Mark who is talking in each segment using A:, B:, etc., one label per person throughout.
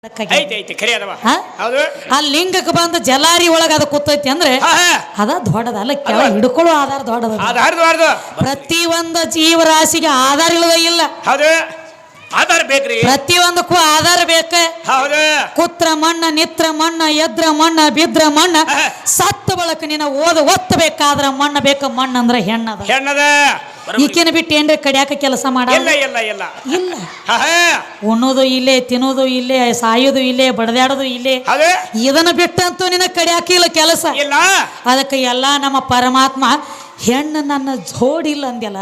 A: ಐತಿ ಖರೆ ಅದವ ಹೌದು
B: ಆ ಲಿಂಗಕ್ಕೆ ಬಂದ ಜಲಾರಿ ಒಳಗ ಅದ ಕೂತೈತಿ ಅಂದ್ರೆ ಅದ ದೊಡ್ಡದ ಅಲ್ಲ ಕೆಳ ಹಿಡ್ಕೊಳ್ಳೋ ಆಧಾರ ದೊಡ್ಡದ
A: ಆಧಾರದು
B: ಪ್ರತಿ ಒಂದು ಜೀವರಾಶಿಗೆ ಆಧಾರ ಇಲ್ಲದ ಇಲ್ಲ
A: ಹೌದು ಆಧಾರ ಬೇಕ್ರಿ
B: ಪ್ರತಿ ಒಂದಕ್ಕೂ ಆಧಾರ ಬೇಕ
A: ಹೌದು
B: ಕುತ್ರ ಮಣ್ಣ ನಿತ್ರ ಮಣ್ಣ ಎದ್ರ ಮಣ್ಣ ಬಿದ್ರ ಮಣ್ಣ ಸತ್ತ ಬಳಕ ನೀನ ಒತ್ತಬೇಕಾದ್ರ ಮಣ್ಣ ಬೇಕ ಮಣ್ಣ ಅಂದ್ರ ಹೆಣ್ಣದ ಈಕಿನ ಬಿಟ್ಟು ಏನ್ರಿ ಕಡಿಯಾಕ ಕೆಲಸ ಮಾಡ
A: ಇಲ್ಲ
B: ಉಣ್ಣೋದು ಇಲ್ಲೇ ತಿನ್ನೋದು ಇಲ್ಲೇ ಸಾಯೋದು ಇಲ್ಲೇ ಬಡದಾಡೋದು ಇಲ್ಲೇ ಇದನ್ನ ಬಿಟ್ಟಂತೂ ನಿನ್ನ ಕಡಿಯಾಕ ಇಲ್ಲ ಕೆಲಸ ಅದಕ್ಕೆ ಎಲ್ಲಾ ನಮ್ಮ ಪರಮಾತ್ಮ ಹೆಣ್ಣು ನನ್ನ ಜೋಡಿಲ್ಲ ಅಂದ್ಯಲ್ಲ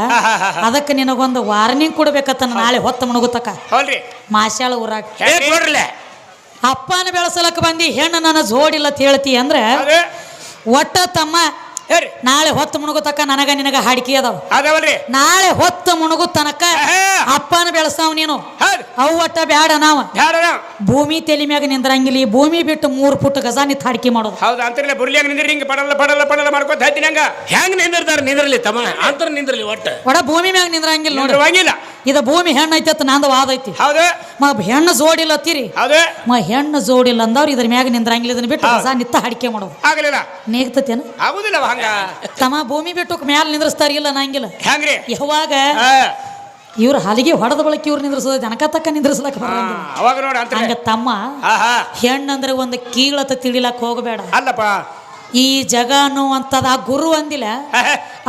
B: ಅದಕ್ಕೆ ನಿನಗೊಂದು ವಾರ್ನಿಂಗ್ ಕೊಡ್ಬೇಕತ್ತ ನಾಳೆ ಹೊತ್ತ ಮುಣಗುತ್ತಕ ಮಾಸ್ಯಾಳ ಊರಾಗ ಅಪ್ಪನ ಬೆಳೆಸಲಕ್ಕ ಬಂದಿ ಹೆಣ್ಣು ನನ್ನ ಜೋಡಿಲ್ಲ ಅಂತ ಹೇಳ್ತಿ ಅಂದ್ರೆ ಒಟ್ಟ ತಮ್ಮ ನಾಳೆ ಹೊತ್ತು ಮುಣಗುತ್ತಕ ನನಗ ನಿನಗ ಹಾಡಿಕೆ ಅದಾವ ನಾಳೆ ಹೊತ್ತು ಮುಣಗು ತನಕ ಅಪ್ಪನ ಬೆಳೆಸಾವ್ ನೀನು ಅವು ಒಟ್ಟ ಬ್ಯಾಡ ನಾವ ಭೂಮಿ ತೆಲಿ ಮ್ಯಾಗ ನಿಂದ್ರಂಗಿಲ್ಲ ಭೂಮಿ ಬಿಟ್ಟು 3 ಫುಟ್ ಗಜ ನಿಂತ ಹಾಡಿಕೆ ಮಾಡೋದು
A: ಹೌದು ಅಂತರ್ಲೆ ಬುರ್ಲಿಯಾಗ ನಿಂದ್ರಿ ಹಿಂಗ ಪಡಲ್ಲ ಮಾಡ್ಕೋತ ಹತ್ತಿನಂಗ
C: ಹೆಂಗ್ ನಿಂದಿರ್ತಾರ ನಿಂದ್ರಲಿ ತಮ್ಮ ಅಂತರ ನಿಂದ್ರಲಿ ಒಟ್ಟ
B: ಭೂಮಿ ಮ್ಯಾಗ ನಿಂದ್ರಂಗಿಲ್ಲ ನೋಡ್ರಿ ಇದ ಭೂಮಿ ಹೆಣ್ಣು ಐತಿ ಅಂತ ನಂದು ವಾದ ಐತಿ
A: ಹೌದು
B: ಹೆಣ್ಣು ಜೋಡಿಲ್ಲ ಅತ್ತೀರಿ
A: ಹೌದು
B: ಹೆಣ್ಣು ಜೋಡಿಲ್ಲ ಅಂದವ್ರು ಇದ್ರ ಮ್ಯಾಗ ನಿಂದ್ರಂಗಿಲ್ಲ ಇದನ್ನ ಬಿಟ್ಟು ಗಜ ನಿಂತ ಹಾಡಿಕೆ ಮಾಡೋದು
A: ಆಗಲಿಲ್ಲ
B: ನೇಗ್ತತೇನು
A: ಆಗುದಿಲ್ಲ ಹಂಗ
B: ತಮ್ಮ ಭೂಮಿ ಬಿಟ್ಟು ಮ್ಯಾಲ ನಿಂದ್ರಸ್ತಾರ ಇಲ್ಲ ನಂಗಿಲ್ಲ
A: ಹೆಂಗ್ರಿ
B: ಯಾವಾಗ ಇವ್ರ ಹಲಿಗೆ ಹೊಡೆದ ಬಳಕ ಇವ್ರು ನಿಂದ್ರಸೋದ ಜನಕ ತಕ್ಕ ನಿಂದ್ರಸ್ಲಕ್ಕ
A: ಅವಾಗ ನೋಡ ಅಂತ
B: ಹಂಗ ತಮ್ಮ ಹೆಣ್ಣಂದ್ರೆ ಒಂದು ಕೀಳತ ತಿಳಿಲಕ್ ಹೋಗಬೇಡ
A: ಅಲ್ಲಪ್ಪ
B: ಈ ಜಗ ಅನ್ನುವಂಥದ್ದು ಆ ಗುರು ಅಂದಿಲ್ಲ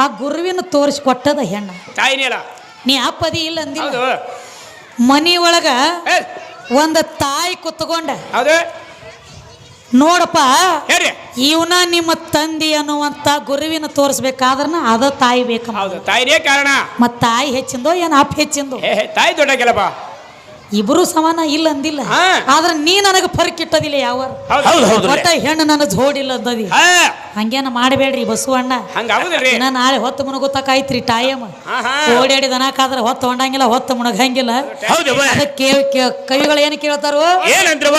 B: ಆ ಗುರುವಿನ ತೋರಿಸಿ ಕೊಟ್ಟದ ಹೆಣ್ಣ
A: ತಾಯಿನಿಲ್ಲ
B: ನೀ ಅಪ್ಪದಿ ಇಲ್ಲ ಅಂದಿಲ್ಲ ಮನಿ ಒಳಗ ಒಂದು ತಾಯಿ ಕುತ್ಕೊಂಡ ನೋಡಪ್ಪ ಇವನ ನಿಮ್ಮ ತಂದಿ ಅನ್ನುವಂತ ಗುರುವಿನ ತೋರಿಸ್ಬೇಕಾದ್ರನ ಅದ ತಾಯಿ ಬೇಕು
A: ತಾಯಿನೇ ಕಾರಣ
B: ಮತ್ ತಾಯಿ ಹೆಚ್ಚಿಂದೋ ಏನ್ ಅಪ್ಪ ಹೆಚ್ಚಿಂದೋ
A: ತಾಯಿ ದೊಡ್ಡ ಕೆಲಪ
B: ಇಬ್ರು ಸಮಾನ ಇಲ್ಲ ಅಂದಿಲ್ಲ ಆದ್ರೆ ನೀ ನನಗ ಫರ್ಕ್ ಇಟ್ಟದಿಲ್ಲ ಯಾವ ಒಟ್ಟ ಹೆಣ್ಣು ನನ್ನ ಜೋಡಿಲ್ಲ ಅಂದದಿ ಹಂಗೇನ ಮಾಡಬೇಡ್ರಿ ಬಸವಣ್ಣ ನಾಳೆ ಹೊತ್ತು ಮುಣಗುತ್ತಕಾಯ್ತ್ರಿ ಟೈಮ್ ಓಡಾಡಿ ದನಕಾದ್ರೆ ಹೊತ್ತು ಹೊಂಡಂಗಿಲ್ಲ ಹೊತ್ತು ಮುಣಗಂಗಿಲ್ಲ ಅದಕ್ಕೆ ಕವಿಗಳು ಏನು ಕೇಳ್ತಾರೋ
C: ಏನಂದ್ರವ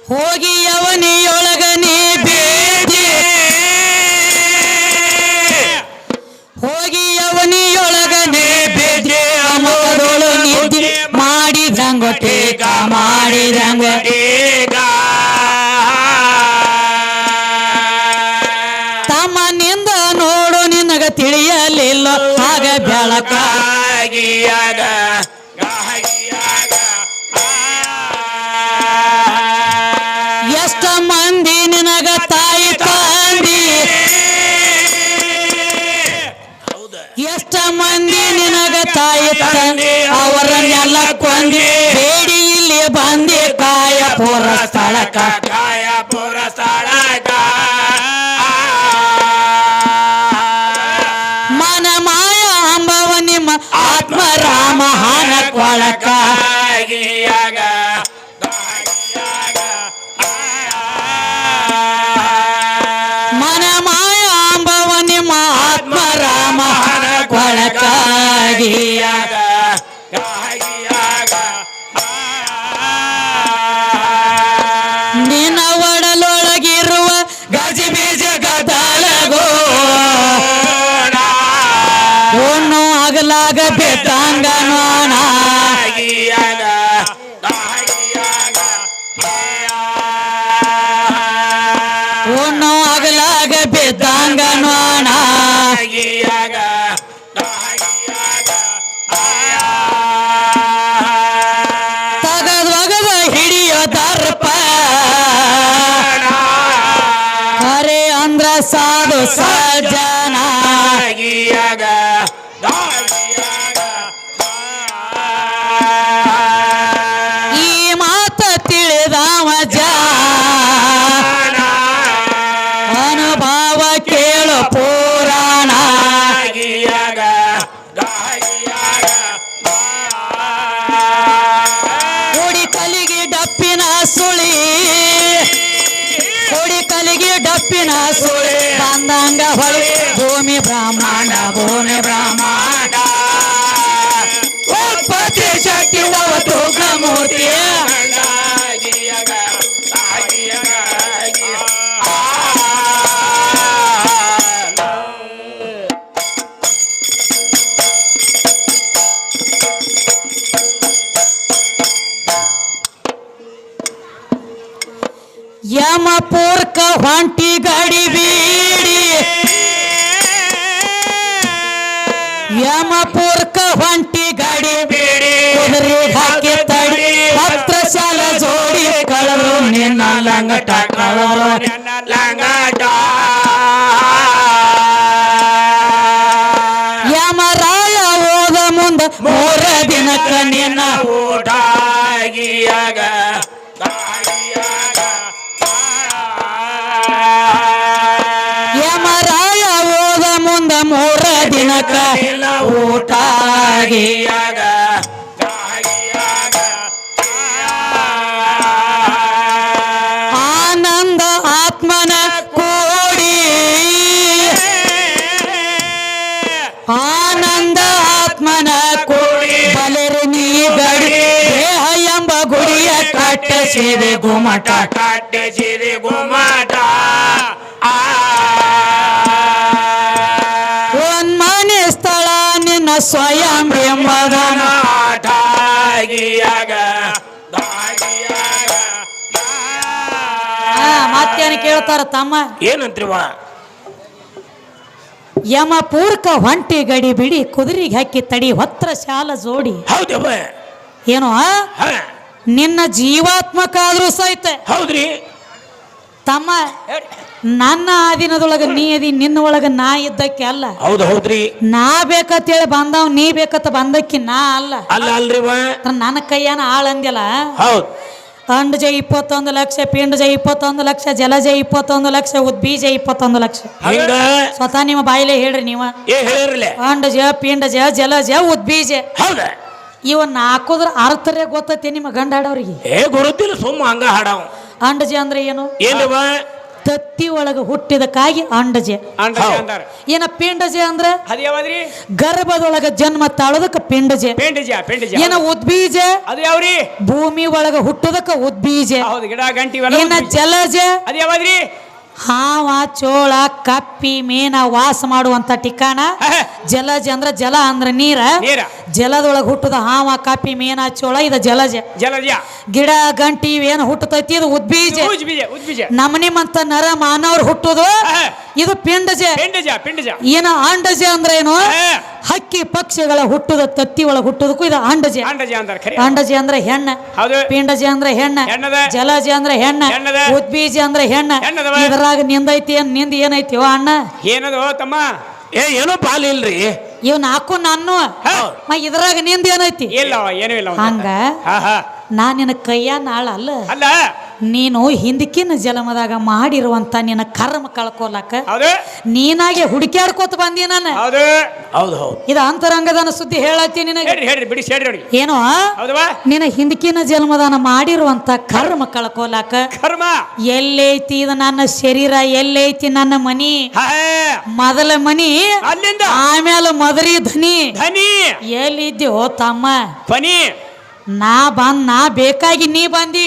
B: ಹೋಗಿ ಅವನಿಯೊಳಗನೆ ಬೇಜೆ ಹೋಗಿ ಅವನಿಯೊಳಗನೆ ಬೇಜೆ ಅಮರದೊಳು ನಿದ್ದೆ ಮಾಡಿದಂಗೊಟೇಗ ತಮ್ಮನಿಂದ ನೋಡು ನಿನಗ ತಿಳಿಯಲಿಲ್ಲ ಆಗ ಬೆಳಕಾಗಿಯಾಗ ಎಷ್ಟ ಮಂದಿ ನಿನಗ ತಾಯಿ ತಂದಿ ಎಷ್ಟ ಮಂದಿ ನಿನಗ ತಾಯಿ ತಂದಿ ಅವರನ್ನೆಲ್ಲ ಕೊಂದಿ ಬೇಡಿ ಇಲ್ಲಿ ಬಂದಿ ಕಾಯಪುರ ಸ್ಥಳಕ ಮನ ಮಾಯ ಅಂಬವ ನಿಮ್ಮ ಆತ್ಮರಾಮ ಹನ ಕೊಳಕ ಮನ ಮಾಯ ಅಂಬವ ನಿಮ್ಮ ಆತ್ಮರಾಮ ಹನ ಕೊಳಕಾಗಿಯಾಗ ನಿನ್ನ ಒಡಲೊಳಗಿರುವ ಗಜಿಬೀಜ ಗದಳಗೋ ಒಣ್ಣು ಆಗಲಾಗ ಬೆಟ್ಟಂಗ ನೋಣ ಒಣ್ಣು ಆಗಲಾಗ ಬೆಟ್ಟಂಗ ನೋಣ ತಗದ್ವಗದ ಹಿಡಿಯೋ ದರ್ಪ ಹರೇ ಅಂದ್ರ ಸಾಧು ಸಜ್ಜನ ಈ ಮಾತ ತಿಳಿದವ ಜಾನ ಅನುಭವ ಕೇಳು ಪುರಾಣ ಕೊಡಿ ಕಲಿಗೆ ಡಪ್ಪಿನ ಸುಳಿ ಕೊಡಿ ಕಲಿಗೆ ಡಪ್ಪಿನ ಸುಳಿ ಬಂದಂಗ ಹೊಳಿ ಭೂಮಿ ಬ್ರಹ್ಮಾಂಡ ಉತ್ಪತ್ತಿ ಶಕ್ತಿ ಅವತೂಕ ಮೂರ್ತಿಯ ಹೊಂಟಿ ಗಡಿ ಬೀಡಿ ಯಮಪುರ್ಕ ಹೊಂಟಿ ಗಡಿ ಬೀಡಿ ಕುದುರೆ ಹಾಕಿ ತಡಿ ಹತ್ರ ಶಾಲ ಜೋಡಿ ಕಳರು ನಿನ್ನ ಲಂಗಟ ಕಳರು
A: ಲಂಗಟ
B: ಯಮರಾಯ ಹೋದ ಮುಂದ 3 ದಿನಕ್ಕ ನಿನ್ನ
A: ಊಟಾಗಿಯಾಗ
B: ಯಮರಾಯ ಹೋದ ಮುಂದ 3 ದಿನಕ್ಕ ಊಟಾಗಿಯಾಗ ಆನಂದ ಆತ್ಮನ ಕೂಡಿ ಆನಂದ ಆತ್ಮನ ಕೂಡಿ ಬಲರಿ ನೀ ಗಡಿ ದೇಹ ಎಂಬ ಗುಡಿಯ ಕಟ್ಟಿಸಿದೆ ಗುಮಟ
A: ಕಟ್ಟಿಸಿದೆ ಗುಮಟ
B: ಒನ್ಮನೆ ಸ್ಥಳ ನಿನ್ನ ಸ್ವಯಂ ಎಂಬದನ
A: ಆಟಾಗಿಯಾಗ
B: ಮತ್ತೇನು ಕೇಳ್ತಾರ ತಮ್ಮ
C: ಏನಂತ್ರಿವ
B: ಯಮಪೂರ್ಕ ಹೊಂಟಿ ಗಡಿ ಬಿಡಿ ಕುದುರೆಗೆ ಹಾಕಿ ತಡಿ ಹೊತ್ರ ಶಾಲ ಜೋಡಿ
C: ಹೌದವ
B: ಏನೋ ನಿನ್ನ ಜೀವಾತ್ಮಕ್ಕಾದ್ರೂ ಸಹಿತ
C: ಹೌದ್ರಿ
B: ತಮ್ಮ ನನ್ನ ಆದಿನದೊಳಗ ನೀ ಅದಿ ನಿನ್ನ ಒಳಗ ನಾ ಇದ್ದಕ್ಕೆ ಅಲ್ಲ
C: ಹೌದ್ರಿ
B: ನಾ ಬೇಕಂತೇಳಿ ಬಂದವ್ ನೀ ಬೇಕಂತ ಬಂದಕ್ಕಿ ನಾ ಅಲ್ಲ
C: ಅಲ್ರಿವ
B: ನನ್ನ ಕೈಯಾನ ಆಳ್ ಅಂದ್ಯಲ್ಲ
C: ಹೌದ್
B: ಅಂಡಜ 21 ಲಕ್ಷ ಪಿಂಡಜ 21 ಲಕ್ಷ ಜಲಜ 21 ಲಕ್ಷ ಉದ್ಬೀಜ 21 ಲಕ್ಷ
C: ಹಿಂಗ
B: ಸ್ವತಃ ನಿಮ್ಮ ಬಾಯಿಲೆ ಹೇಳ್ರಿ ನೀವ
C: ಹೇಳಿರ್ಲೆ
B: ಅಂಡಜ ಪಿಂಡಜ ಜಲಜ ಉದ್ಬೀಜ
C: ಹೌದ
B: ಇವನ್ನ ಹಾಕೋದ್ರ ಅರ್ಥರೇ ಗೊತ್ತೈತಿ ನಿಮ್ಮ ಗಂಡಾಡವ್ರಿಗೆ
C: ಗುರುತಿಲ್ಲ ಸುಮ್ಮ ಹಂಗ ಹಾಡವ್
B: ಅಂಡಜ ಅಂದ್ರೆ ಏನು
C: ಏನ್ರಿವ
B: ತತ್ತಿ ಒಳಗ ಹುಟ್ಟಿದಕ್ಕಾಗಿ ಅಂಡಜ ಏನ ಪಿಂಡಜ ಅಂದ್ರ
A: ಅದು ಯಾವ್ದ್ರಿ
B: ಗರ್ಭದೊಳಗ ಜನ್ಮ ತಾಳೋದಕ್ಕ ಪಿಂಡಜ ಏನ ಉದ್ಬೀಜ
A: ಅದು ಯಾವ್ರಿ
B: ಭೂಮಿ ಒಳಗ ಹುಟ್ಟೋದಕ್ಕ ಉದ್ಬೀಜ
A: ಹೌದು ಗಿಡ ಗಂಟಿ
B: ಏನ ಜಲಜ
A: ಅದು ಯಾವ್ದ್ರಿ
B: ಹಾವ ಚೋಳ ಕಪ್ಪಿ ಮೇನ ವಾಸ ಮಾಡುವಂತ ಠಿಕಾಣ ಜಲಜ ಅಂದ್ರ ಜಲ ಅಂದ್ರ ನೀರ ಜಲದೊಳಗ ಹುಟ್ಟದ ಹಾವ ಕಪ್ಪಿ ಮೇನ ಚೋಳ ಇದು ಜಲಜ ಗಿಡ ಗಂಟಿ ಇವೇನು ಹುಟ್ಟತೈತಿ ಇದು ಉದ್ಬೀಜ ನಮ್ಮನಿಮಂತ ನರ ಮಾನವ್ರು ಹುಟ್ಟುದು ಇದು ಪಿಂಡಜ ಏನ ಅಂಡಜ ಅಂದ್ರ ಏನು ಹಕ್ಕಿ ಪಕ್ಷಿಗಳ ಹುಟ್ಟುದ ತತ್ತಿ ಒಳಗ ಹುಟ್ಟುದಕ್ಕೂ ಇದು ಅಂಡಜ ಅಂಡಜ ಅಂದ್ರೆ ಹೆಣ್ಣ ಪಿಂಡಜ ಅಂದ್ರೆ ಹೆಣ್ಣ ಜಲಜ ಅಂದ್ರೆ ಹೆಣ್ಣ ಉದ್ಬೀಜ ಅಂದ್ರೆ ಹೆಣ್ಣ ಇದ್ರಾಗ ನಿಂದೈತಿ ನಿಂದ ಏನೈತಿ ಅಣ್ಣ
A: ಏನದು ತಮ್ಮ
C: ಏನೋ ಪಾಲ ಇಲ್ರಿ
B: ಇವ್ ನಾಲ್ಕು ನಾನು ಇದ್ರಾಗ ನಿಂದ ಏನೈತಿ
A: ಏನೂ ಇಲ್ಲ
B: ಹಂಗ ನಾ ನಿನ್ನ ಕೈಯ ನಾಳ ಅಲ್ಲ
A: ಅಲ್ಲ
B: ನೀನು ಹಿಂದಕ್ಕಿನ ಜಲಮದಾಗ ಮಾಡಿರುವಂತ ನಿನ್ನ ಕರ್ಮ ಕಳ್ಕೊಲಕ ನೀನಾಗೆ ಹುಡುಕ್ಯಾಡ್ಕೋತ ಬಂದಿ ನಾನು ಇದು ಅಂತರಂಗದನ ಸುದ್ದಿ ಹೇಳತ್ತಿ ನಿನಗೆ ಏನೋ ನಿನ್ನ ಹಿಂದಕ್ಕಿನ ಜನ್ಮದಾನ ಮಾಡಿರುವಂತ ಕರ್ಮ ಕಳ್ಕೊಲಕ ಎಲ್ಲೈತಿ ಇದು ನನ್ನ ಶರೀರ ಎಲ್ಲೈತಿ ನನ್ನ ಮನಿ ಮೊದಲ ಮನಿ ಆಮೇಲೆ ಮದರಿ ಧನಿ ಎಲ್ಲಿದ್ಯೋ ತಮ್ಮ ನಾ ಬೇಕಾಗಿ ನೀ ಬಂದಿ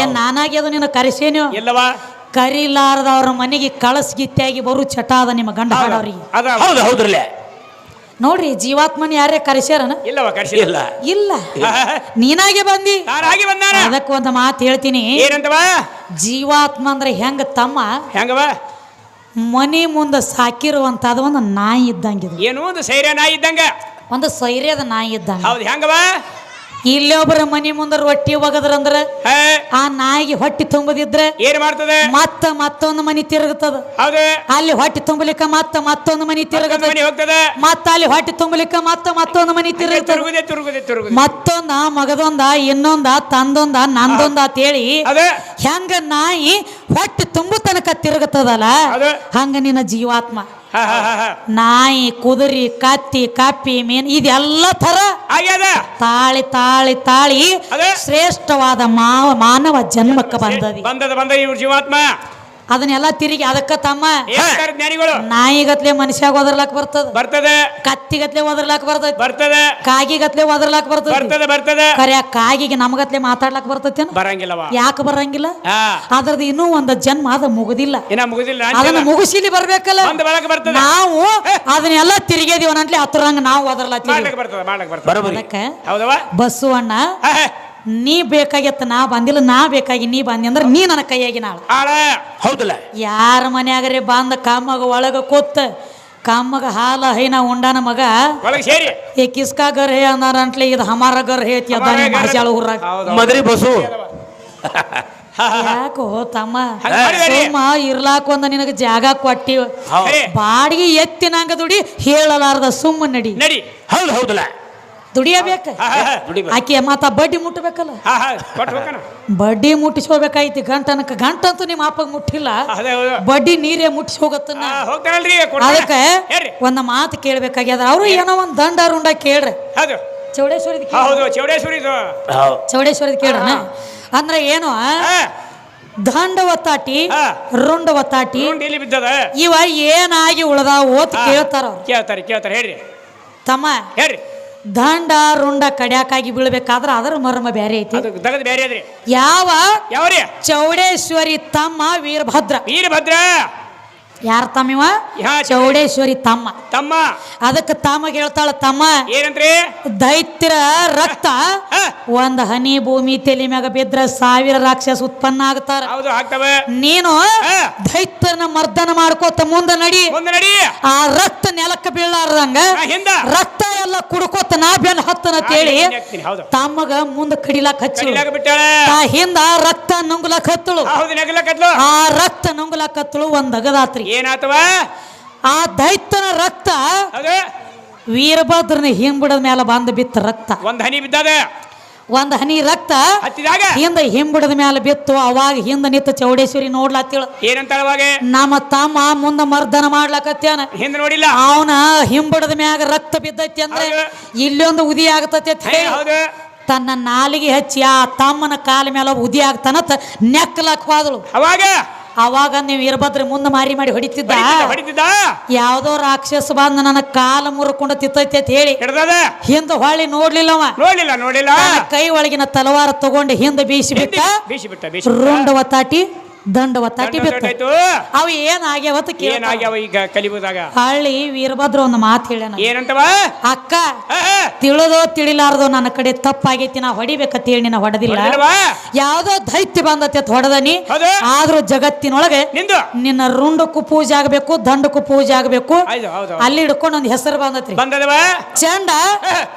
B: ಏನ್ ನಾನಾಗಿ ಅದು ನಿನ್ನ ಕರೆಸೇನು ಕರಿಲಾರದವ್ರ ಮನೆಗೆ ಕಳಸ್ಗಿತ್ಯಾಗಿ ಬರು ಚಟ ಅದ ನಿಮ್ಮ ಗಂಡ ಹಾಡವ್ರಿಗೆ ನೋಡ್ರಿ ಜೀವಾತ್ಮನ ಯಾರೇ ಕರೆಸ್ಯಾರನ ಇಲ್ಲ ನೀನಾಗೆ ಬಂದಿ ಅದಕ್ಕೆ ಒಂದು ಮಾತು ಹೇಳ್ತೀನಿ ಜೀವಾತ್ಮ ಅಂದ್ರೆ ಹೆಂಗ ತಮ್ಮ ಮನೆ ಮುಂದೆ ಸಾಕಿರುವಂತದ ಒಂದು ನಾಯಿ ಇದ್ದಂಗೆ
A: ಏನು ಒಂದು ಸೈರ್ಯ ನಾಯಿ ಇದ್ದಂಗ
B: ಒಂದು ಸೈರ್ಯದ ನಾಯಿ ಇದ್ದಂಗ
A: ಹೆಂಗವ
B: ಇಲ್ಲೊಬ್ಬರ ಮನಿ ಮುಂದ ರೊಟ್ಟಿ ಒಗದ್ರಂದ್ರ ಆ ನಾಯಿಗೆ ಹೊಟ್ಟಿ ತುಂಬದಿದ್ರೆ
A: ಏನ್ ಮಾಡ್ತದೆ
B: ಮತ್ತೊಂದು ಮನಿ ತಿರುಗುತ್ತದ ಅಲ್ಲಿ ಹೊಟ್ಟಿ ತುಂಬಲಿಕ್ಕ ಮತ್ತೊಂದು ಮನಿ ತಿರುಗುತ್ತದೆ ಮತ್ತ ಅಲ್ಲಿ ಹೊಟ್ಟಿ ತುಂಬಲಿಕ್ಕ ಮತ್ತೊಂದು ಮನಿ ತಿರುಗುತ್ತದೆ ಮತ್ತೊಂದ ಮಗದೊಂದ ಇನ್ನೊಂದ ತಂದೊಂದ ನಂದೊಂದ ಅಂತೇಳಿ ಹೆಂಗ ನಾಯಿ ಹೊಟ್ಟಿ ತುಂಬು ತನಕ ತಿರುಗುತ್ತದಲ್ಲ ಹಂಗ ನಿನ್ನ ಜೀವಾತ್ಮ ನಾಯಿ ಕುದುರಿ ಕತ್ತಿ ಕಪ್ಪಿ ಮೀನ್ ಇದೆಲ್ಲ ತರ ತಾಳಿ ತಾಳಿ ತಾಳಿ ಶ್ರೇಷ್ಠವಾದ ಮಾನವ ಜನ್ಮಕ್ಕೆ
A: ಬಂದ ಇವ್ರ ಜೀವಾತ್ಮ
B: ಅದನ್ನೆಲ್ಲ ತಿರುಗಿ ಅದಕ್ಕ ತಮ್ಮ ನಾಯಿಗತ್ಲೆ ಮನುಷ್ಯಾಗ ಒದರ್ಲಾಕ್ ಬರ್ತದೆ ಕತ್ತಿಗತ್ಲೆ ಒದರ್ಲಾಕ್ ಬರ್ತದೆ ಕಾಗಿಗತ್ಲೆ ಒದರ್ಲಾಕ್ ಬರ್ತದೆ ಖರೆ ಕಾಗಿಗೆ ನಮಗತ್ಲೆ ಮಾತಾಡ್ಲಾಕ್ ಬರ್ತೈತಿ ಯಾಕೆ ಬರಂಗಿಲ್ಲ ಅದ್ರದ್ದು ಇನ್ನೂ ಒಂದು ಜನ್ಮ ಅದ ಮುಗುದಿಲ್ಲ ಅದನ್ನ ಮುಗಿಸಿಲಿ ಬರ್ಬೇಕಲ್ಲ ನಾವು ಅದನ್ನೆಲ್ಲ ತಿರುಗಿದೀವನಂಟ್ಲಿ ಹತ್ತರಂಗ ನಾವು ಒದರ್ಲಾತೀವಿ ಬಸವಣ್ಣ ನೀ ಬೇಕಾಗಿತ್ತ ನಾ ಬಂದಿಲ್ಲ, ನಾ ಬೇಕಾಗಿ ನೀ ಬಂದಿ ಅಂದ್ರೆ ನೀ ನನ್ನ ಕೈಯಾಗಿ ನಾಳು
A: ಆಳ
C: ಹೌದಲ್ಲ
B: ಯಾರ ಮನ್ಯಾಗರೆ ಬಂದ ಕಾಮಗ ಒಳಗ ಕೂತ್ ಕಾಮಗ ಹಾಲ ಹೈನ ಉಂಡಾನ ಮಗ
A: ಒಳಗೆ ಸೇರಿ
B: ಏ ಕಿಸ್ಕಾ ಗರ್ ಹೇ ಅಂದಾರ ಅಂಟ್ಲೆ ಇದು ಹಮಾರ ಗರ್ ಹೇ ಭಾಷಾಳ ಊರಾಗ
C: ಮದ್ರಿ ಬಸು
B: ಯಾಕೋ ತಮ್ಮ
A: ಹಂಗ್ ಮಾಡಿದಾರೆ.
B: ಸುಮ್ಮ ಇರ್ಲಾಕ ಒಂದ ನಿನಗ ಜಾಗ ಕೊಟ್ಟಿವ
A: ಹೇ,
B: ಬಾಡಿಗೆ ಎತ್ತಿನಂಗ ದುಡಿ ಹೇಳಲಾರ್ದ ಸುಮ್ಮ ನಡಿ
A: ನಡಿ
C: ಹೌದಲ್ಲ
B: ದುಡಿಯಬೇಕ
C: ದುಡಿಬೇಕು.
B: ಆಕೆ ಮತ್ತ ಬಡ್ಡಿ ಮುಟ್ಟಬೇಕಲ್ಲ
A: ಕೊಟ್ಟು ಹೋಗೋಣ
B: ಬಡ್ಡಿ ಮುಟ್ಟಿಸ್ಕೋಬೇಕಾಯ್ತಿ ಗಂಟನಕ ಗಂಟಂತೂ ನಿಮ್ಮ ಅಪ್ಪಗ್ ಮುಟ್ಟಿಲ್ಲ
A: ಅದೇ ಹೌದು.
B: ಬಡ್ಡಿ ನೀರೇ ಮುಟ್ಟಿಸಿ ಹೋಗತ್ತನ್ನ
A: ಹೋಗ್ತಾರಲ್ರಿ
B: ಅದಕ್ಕೆ
A: ಹೇಳ್ರಿ
B: ಒಂದ್ ಮಾತು ಕೇಳ್ಬೇಕಾಗ್ಯದ ಅವ್ರು ಏನೋ ಒಂದ್ ದಂಡ ರುಂಡ ಕೇಳ್ರಿ
A: ಹೌದು
B: ಚೌಡೇಶ್ವರಿ
A: ಹೌದು ಚೌಡೇಶ್ವರಿದು
B: ಚೌಡೇಶ್ವರಿ ಕೇಳ್ರನ ಅಂದ್ರೆ ಏನು ದಂಡ ಒತ್ತಾಟಿ
A: ಹಾ.
B: ರುಂಡ ಒತ್ತಾಟಿ
A: ಇಲ್ಲಿ ಬಿದ್ದದ
B: ಇವ ಏನಾಗಿ ಉಳ್ದಾವ ಓತ್ ಕೇಳ್ತಾರ ಅವ್ರು.
A: ಕೇಳ್ತಾರೆ ಹೇಳ್ರಿ
B: ತಮ್ಮ
A: ಹೇಳ್ರಿ
B: ದಂಡ ರುಂಡ ಕಡ್ಯಾಕಾಗಿ ಬೀಳ್ಬೇಕಾದ್ರ ಅದರ ಮರ್ಮ ಬೇರೆ ಐತಿ
A: ಅದು ತಗದ್ ಬೇರೆ ಅದ್ರಿ
B: ಯಾವ್ರಿ ಚೌಡೇಶ್ವರಿ ತಮ್ಮ ವೀರಭದ್ರ
A: ವೀರಭದ್ರ
B: ಯಾರ ತಮ್ಮ
A: ಯಾ
B: ಚೌಡೇಶ್ವರಿ ತಮ್ಮ
A: ತಮ್ಮ
B: ಅದಕ್ಕೆ ತಮಗೆ ಹೇಳ್ತಾಳ ತಮ್ಮ
A: ಏನಂತ್ರಿ
B: ದೈತ್ಯರ ರಕ್ತ
A: ಹಾ.
B: ಒಂದ್ ಹನಿ ಭೂಮಿ ತಲೆ ಮ್ಯಾಗ ಬಿದ್ರ 1000 ರಾಕ್ಷಸ ಉತ್ಪನ್ನ ಆಗ್ತಾರ
A: ಹೌದು ಆಗ್ತವ
B: ನೀನು
A: ಹಾ.
B: ದೈತ್ಯರನ್ನ ಮರ್ದನ ಮಾಡ್ಕೋತ ಮುಂದೆ ನಡಿ
A: ಮುಂದೆ ನಡಿ
B: ಆ ರಕ್ತ ನೆಲಕ್ಕೆ ಬೀಳಾರ್ದಂಗ
A: ಹಿಂದ
B: ರಕ್ತ ಎಲ್ಲ ಕುಡ್ಕೋತ ನಾ ಬೆನ್ ಹತ್ತನ ಹೇಳಿ
A: ಹೌದು
B: ತಮ್ಮಗ ಮುಂದ ಕಡಿಲಾಕ ಹಚ್ಚಿ
A: ಕಡಿಲಾಕ ಬಿಟ್ಟಾಳ
B: ಹಿಂದ ರಕ್ತ ನುಂಗ್ಲಕ್ ಹತ್ತಳು
A: ಹೌದು ನಗಲ ಕತ್ಲು
B: ಆ ರಕ್ತ ನುಂಗ್ಲಕ್ ಹತ್ತಳು ಒಂದ್ ಅಗದಾತ್ರಿ
A: ಏನಾತವ
B: ಆ ದೈತ್ಯನ ರಕ್ತ
A: ಹೌದು
B: ವೀರಭದ್ರನ ಹಿಂಬಿಡದ ಮೇಲೆ ಬಂದ ಬಿತ್ತ ರಕ್ತ
A: ಒಂದ್ ಹನಿ ಬಿದ್ದದ
B: ಒಂದ್ ಹನಿ ರಕ್ತ
A: ಹತ್ತಿದಾಗ
B: ಹಿಂದ ಹಿಂಬಿಡದ ಮೇಲೆ ಬಿತ್ತು ಅವಾಗ ಹಿಂದ ನಿಂತ ಚೌಡೇಶ್ವರಿ ನೋಡ್ಲಾತಿಳ
A: ಏನಂತಾಳ ಅವಾಗ
B: ನಮ್ಮ ತಮ್ಮ ಮುಂದ ಮರ್ದನ ಮಾಡ್ಲಕತ್ಯಾನ
A: ಹಿಂದ ನೋಡಿಲ್ಲ
B: ಅವನ ಹಿಂಬಿಡದ ಮ್ಯಾಗ ರಕ್ತ ಬಿದ್ದೈತಿ ಅಂದ್ರೆ
A: ಹೌದು.
B: ಇಲ್ಲೊಂದು ಉದಿ ಆಗತೈತಿ ಅಂತ ಹೇಳಿ
A: ಹೌದು
B: ತನ್ನ ನಾಲಿಗೆ ಹಚ್ಚಿ ಆ ತಮ್ಮನ ಕಾಲ ಮೇಲೆ ಉದಿ ಆಗ್ತಾನತ್ತ ನೆಕ್ಕಲಕ್ ಹೋದಳು ಅವಾಗ ನೀವು ವೀರಭದ್ರ ಮುಂದೆ ಮಾರಿ ಮಾಡಿ ಹೊಡಿತಿದ್ದ
A: ಹೊಡಿತಿದ್ದ
B: ಯಾವ್ದೋ ರಾಕ್ಷಸ ಬಂದ ನನ್ನ ಕಾಲ ಮುರ್ಕೊಂಡು ತಿತ್ತೈತಿ ಅಂತ ಹೇಳಿ
A: ಹಿಡ್ದದ
B: ಹಿಂದ ಹೊಳ್ಳಿ ನೋಡ್ಲಿಲ್ಲವ
A: ನೋಡಿಲ್ಲ
B: ತನ್ನ ಕೈ ಒಳಗಿನ ತಲವಾರ ತಗೊಂಡು ಹಿಂದೆ ಬೀಸಿ ಬಿಟ್ಟ
A: ಬೀಸಿ ಬಿಟ್ಟ
B: ರುಂಡ ಒತ್ತಾಟಿ ದಂಡ ಒತ್ತಾಟಿ ಬಿಟ್ಟ
A: ಆಯ್ತು
B: ಅವು ಏನಾಗ್ಯಾವತ್ತ
A: ಏನಾಗ್ಯಾವ ಈಗ ಕಲಿಬೋದಾಗ
B: ಹಳ್ಳಿ ವೀರಭದ್ರ ಒಂದು ಮಾತು ಹೇಳ್ಯಾನ
A: ಏನಂತವ
B: ಅಕ್ಕ ತಿಳಿದೋ ತಿಳಿಲಾರ್ದೋ ನನ್ನ ಕಡೆ ತಪ್ಪಾಗೈತಿ ನಾ ಹೊಡಿಬೇಕಂತ ಹೇಳಿ ನಿನ್ನ ಹೊಡೆದಿಲ್ಲ ಯಾವ್ದೋ ದೈತ್ಯ ಬಂದತಿ ಅಂತ ಹೊಡೆದನಿ
A: ಹೌದು.
B: ಆದ್ರೂ ಜಗತ್ತಿನೊಳಗೆ
A: ನಿಂದು
B: ನಿನ್ನ ರುಂಡಕ್ಕೂ ಪೂಜೆ ಆಗ್ಬೇಕು ದಂಡಕ್ಕೂ ಪೂಜೆ ಆಗ್ಬೇಕು
A: ಹೌದು ಹೌದು
B: ಅಲ್ಲಿ ಹಿಡ್ಕೊಂಡು ಒಂದ್ ಹೆಸರು ಬಂದತ್ರಿ
A: ಬಂದದವ
B: ಚಂಡ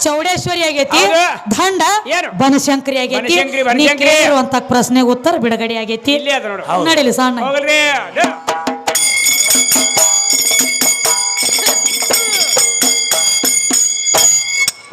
B: ಚೌಡೇಶ್ವರಿ ಆಗೈತಿ
A: ಹೌದು.
B: ದಂಡ
A: ಏನು?
B: ಬನಶಂಕರಿ ಆಗೈತಿ
A: ಬನಶಂಕರಿ,
B: ನೀ
A: ಬನಶಂಕರಿ.
B: ಕೇಳಿರುವಂತ ಪ್ರಶ್ನೆಗೆ ಉತ್ತರ ಬಿಡುಗಡೆ ಆಗೈತಿ
A: ಇಲ್ಲೇ ಅದ ನೋಡು
B: ನಡಿಲಿ ಸಣ್ಣ
A: ಹೋಗಲ್ರಿ